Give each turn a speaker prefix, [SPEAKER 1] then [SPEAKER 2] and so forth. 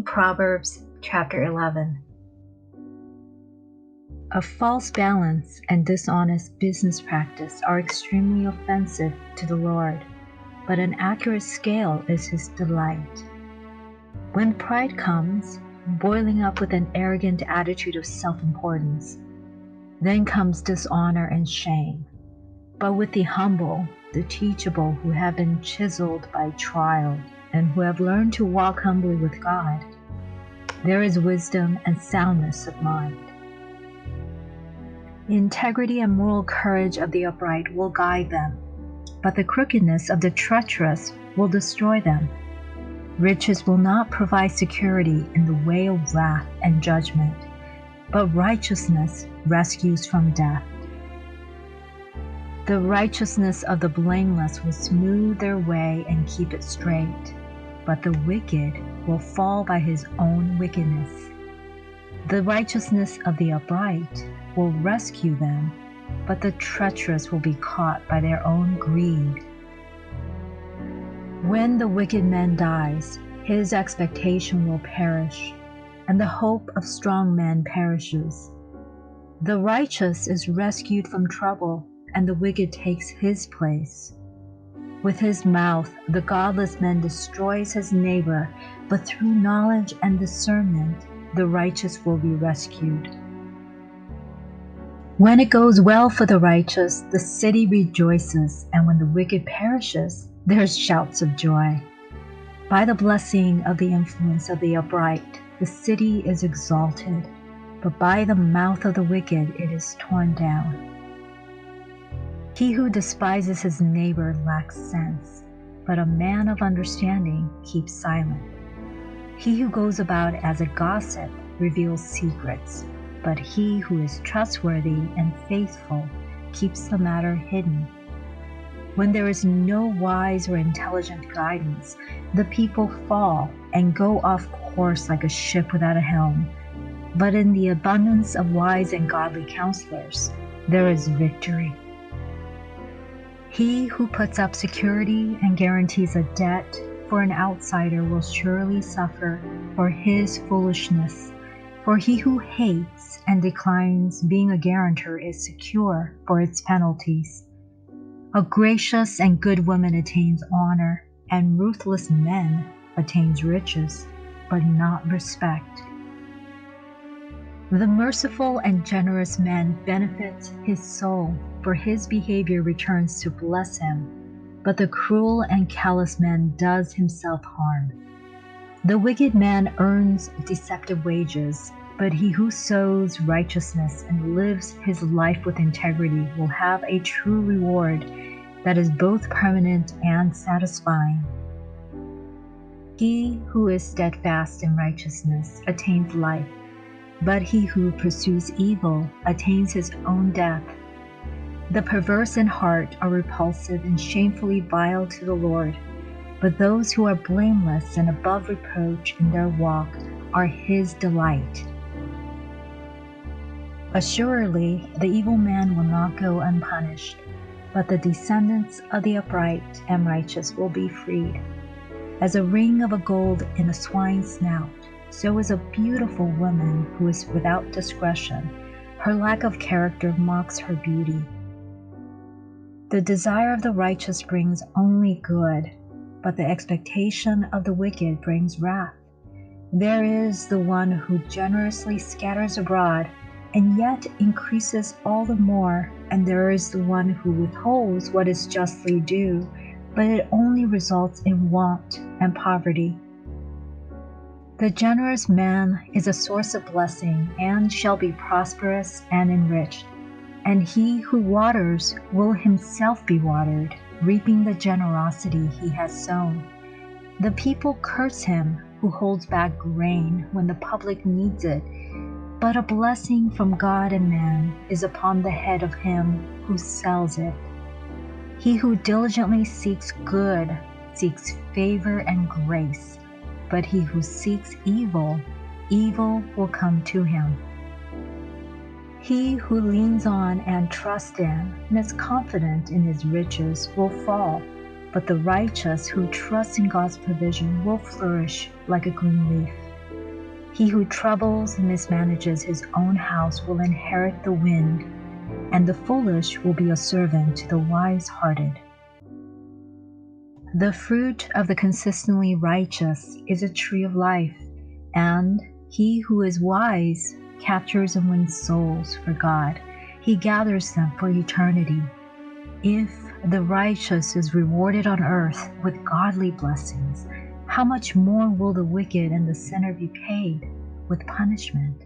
[SPEAKER 1] Reading Proverbs chapter 11. A false balance and dishonest business practice are extremely offensive to the Lord, but an accurate scale is his delight. When pride comes, boiling up with an arrogant attitude of self-importance, then comes dishonor and shame. But with the humble, the teachable who have been chiseled by trial and who have learned to walk humbly with God, there is wisdom and soundness of mind. The integrity and moral courage of the upright will guide them, but the crookedness of the treacherous will destroy them. Riches will not provide security in the way of wrath and judgment, but righteousness rescues from death. The righteousness of the blameless will smooth their way and keep it straight, but the wicked will fall by his own wickedness. The righteousness of the upright will rescue them, but the treacherous will be caught by their own greed. When the wicked man dies, his expectation will perish, and the hope of strong men perishes. The righteous is rescued from trouble, and the wicked takes his place. With his mouth, the godless man destroys his neighbor, but through knowledge and discernment, the righteous will be rescued. When it goes well for the righteous, the city rejoices, and when the wicked perishes, there's shouts of joy. By the blessing of the influence of the upright, the city is exalted, but by the mouth of the wicked it is torn down. He who despises his neighbor lacks sense, but a man of understanding keeps silent. He who goes about as a gossip reveals secrets, but he who is trustworthy and faithful keeps the matter hidden. When there is no wise or intelligent guidance, the people fall and go off course like a ship without a helm. But in the abundance of wise and godly counselors, there is victory. He who puts up security and guarantees a debt for an outsider will surely suffer for his foolishness. For he who hates and declines being a guarantor is secure for its penalties. A gracious and good woman attains honor, and ruthless men attains riches, but not respect. The merciful and generous man benefits his soul, for his behavior returns to bless him, but the cruel and callous man does himself harm. The wicked man earns deceptive wages, but he who sows righteousness and lives his life with integrity will have a true reward that is both permanent and satisfying. He who is steadfast in righteousness attains life, but he who pursues evil attains his own death. The perverse in heart are repulsive and shamefully vile to the Lord, but those who are blameless and above reproach in their walk are his delight. Assuredly, the evil man will not go unpunished, but the descendants of the upright and righteous will be freed. As a ring of gold in a swine's snout, so is a beautiful woman who is without discretion. Her lack of character mocks her beauty. The desire of the righteous brings only good, but the expectation of the wicked brings wrath. There is the one who generously scatters abroad, and yet increases all the more, and there is the one who withholds what is justly due, but it only results in want and poverty. The generous man is a source of blessing and shall be prosperous and enriched, and he who waters will himself be watered, reaping the generosity he has sown. The people curse him who holds back grain when the public needs it, but a blessing from God and man is upon the head of him who sells it. He who diligently seeks good seeks favor and grace, but he who seeks evil, evil will come to him. He who leans on and trusts in and is confident in his riches will fall, but the righteous who trust in God's provision will flourish like a green leaf. He who troubles and mismanages his own house will inherit the wind, and the foolish will be a servant to the wise-hearted. The fruit of the consistently righteous is a tree of life, and he who is wise captures and wins souls for God. He gathers them for eternity. If the righteous is rewarded on earth with godly blessings, how much more will the wicked and the sinner be paid with punishment?